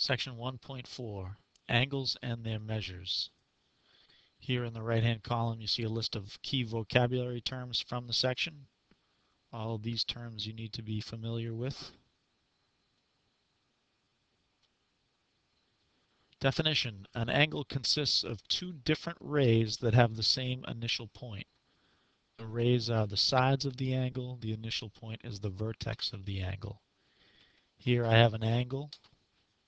Section 1.4, Angles and their measures. Here in the right-hand column you see a list of key vocabulary terms from the section. All of these terms you need to be familiar with. Definition: an angle consists of two different rays that have the same initial point. The rays are the sides of the angle, the initial point is the vertex of the angle. Here I have an angle,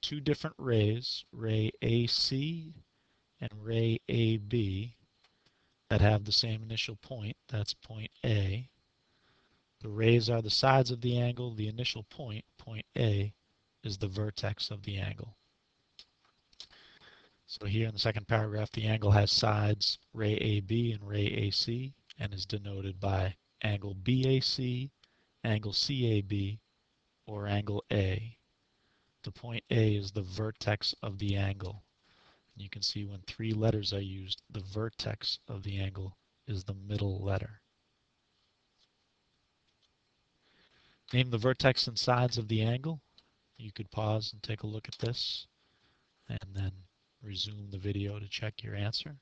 two different rays, ray AC and ray AB, that have the same initial point, that's point A. The rays are the sides of the angle, the initial point, point A, is the vertex of the angle. So here in the second paragraph, the angle has sides ray AB and ray AC and is denoted by angle BAC, angle CAB, or angle A. The point A is the vertex of the angle. And you can see when three letters are used, the vertex of the angle is the middle letter. Name the vertex and sides of the angle. You could pause and take a look at this and then resume the video to check your answer.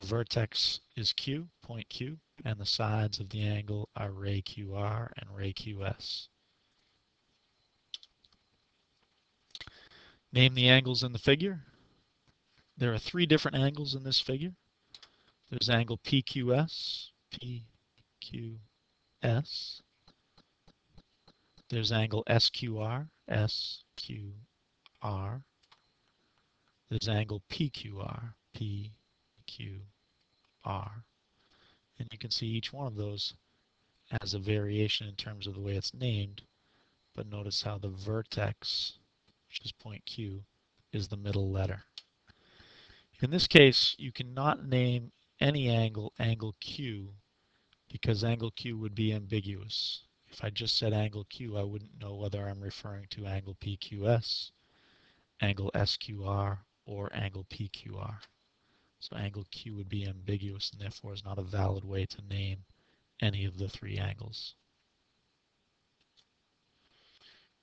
The vertex is Q, point Q, and the sides of the angle are ray QR and ray QS. Name the angles in the figure. There are three different angles in this figure. There's angle PQS, PQS. There's angle SQR, SQR. There's angle PQR, PQR. And you can see each one of those has a variation in terms of the way it's named, but notice how the vertex, which is point Q, is the middle letter. In this case, you cannot name any angle angle Q because angle Q would be ambiguous. If I just said angle Q, I wouldn't know whether I'm referring to angle PQS, angle SQR, or angle PQR. So angle Q would be ambiguous and therefore is not a valid way to name any of the three angles.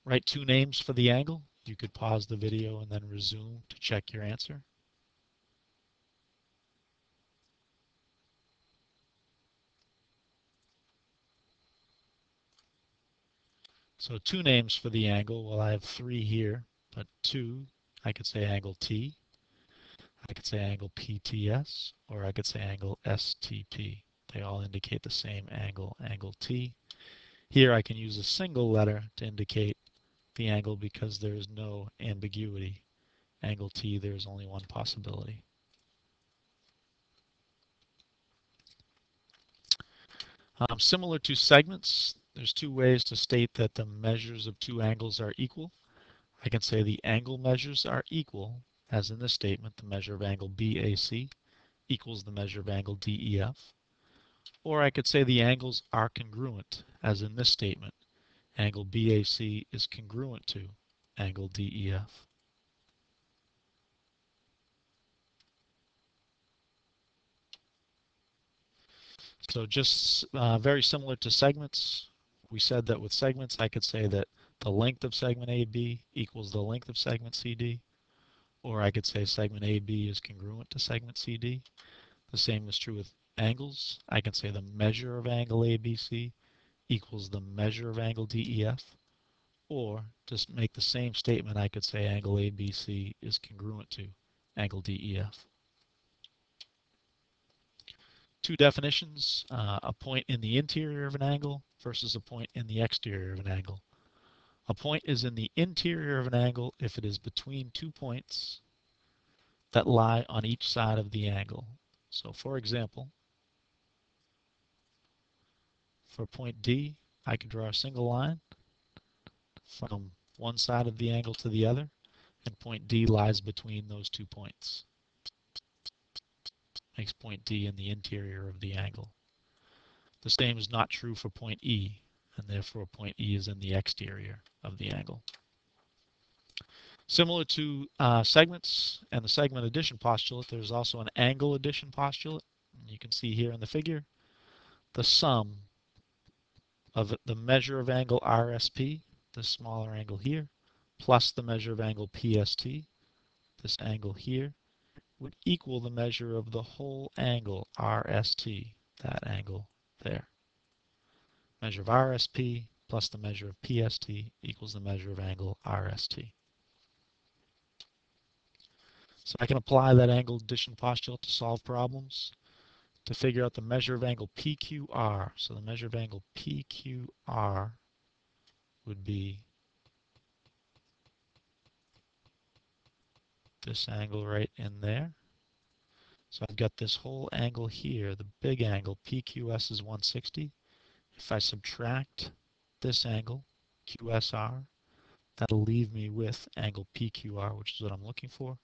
Write two names for the angle. You could pause the video and then resume to check your answer. So two names for the angle. Well, I have three here, but two. I could say angle T. I could say angle PTS, or I could say angle STP. They all indicate the same angle, angle T. Here I can use a single letter to indicate the angle because there is no ambiguity. Angle T, there is only one possibility. Similar to segments, there's two ways to state that the measures of two angles are equal. I can say the angle measures are equal, as in this statement, the measure of angle BAC equals the measure of angle DEF. Or I could say the angles are congruent, as in this statement, angle BAC is congruent to angle DEF. So just very similar to segments, we said that with segments I could say that the length of segment AB equals the length of segment CD, or I could say segment AB is congruent to segment CD. The same is true with angles. I can say the measure of angle ABC equals the measure of angle DEF, or to make the same statement I could say angle ABC is congruent to angle DEF. Two definitions, a point in the interior of an angle versus a point in the exterior of an angle. A point is in the interior of an angle if it is between two points that lie on each side of the angle. So for example, for point D, I could draw a single line from one side of the angle to the other, and point D lies between those two points. Makes point D in the interior of the angle. The same is not true for point E, and therefore point E is in the exterior of the angle. Similar to segments and the segment addition postulate, there's also an angle addition postulate. And you can see here in the figure the sum of the measure of angle RSP, the smaller angle here, plus the measure of angle PST, this angle here, would equal the measure of the whole angle RST, that angle there. Measure of RSP plus the measure of PST equals the measure of angle RST. So I can apply that angle addition postulate to solve problems to figure out the measure of angle PQR. So the measure of angle PQR would be this angle right in there. So I've got this whole angle here, the big angle, PQS is 160. If I subtract this angle, QSR, that'll leave me with angle PQR, which is what I'm looking for.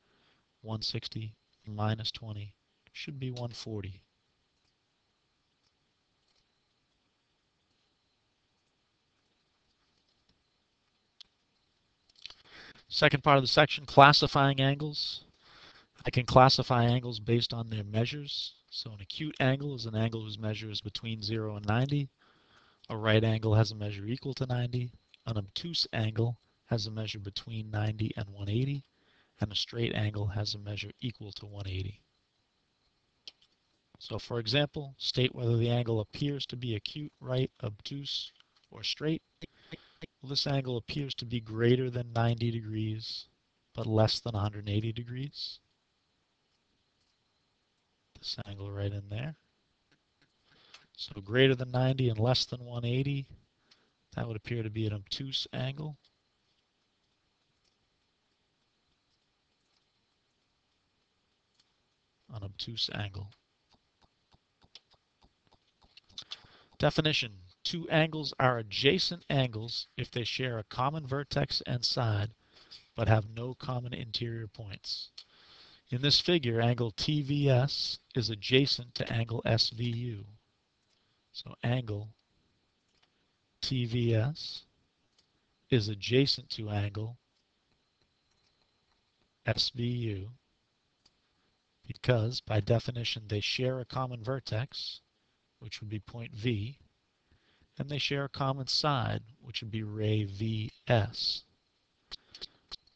160 minus 20 should be 140. Second part of the section, classifying angles. I can classify angles based on their measures. So an acute angle is an angle whose measure is between 0 and 90. A right angle has a measure equal to 90. An obtuse angle has a measure between 90 and 180. And a straight angle has a measure equal to 180. So for example, state whether the angle appears to be acute, right, obtuse, or straight. Well, this angle appears to be greater than 90 degrees, but less than 180 degrees. This angle right in there. So greater than 90 and less than 180, that would appear to be an obtuse angle. An obtuse angle. Definition. Two angles are adjacent angles if they share a common vertex and side, but have no common interior points. In this figure, angle TVS is adjacent to angle SVU. So angle TVS is adjacent to angle SVU because, by definition, they share a common vertex, which would be point V, and they share a common side, which would be ray VS.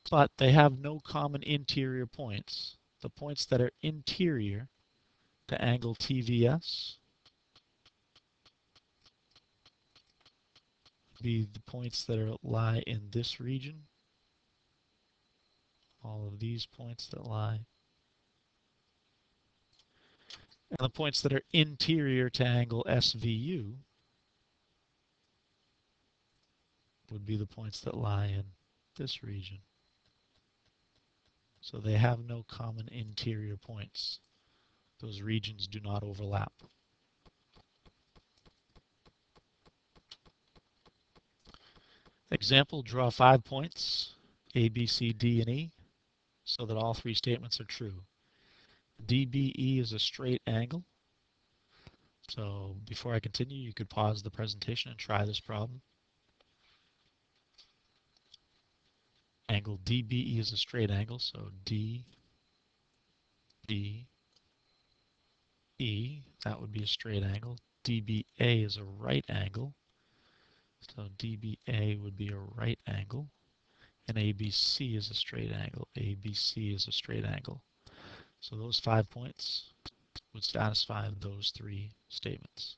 But they have no common interior points. The points that are interior to angle TVS would be the points that lie in this region. All of these points that lie. And the points that are interior to angle SVU would be the points that lie in this region. So they have no common interior points. Those regions do not overlap. Example, draw 5 points, A, B, C, D, and E, so that all three statements are true. DBE is a straight angle. So before I continue, you could pause the presentation and try this problem. Angle DBE is a straight angle, so DBE, that would be a straight angle. DBA is a right angle, so DBA would be a right angle. And ABC is a straight angle. ABC is a straight angle. So those 5 points would satisfy those three statements.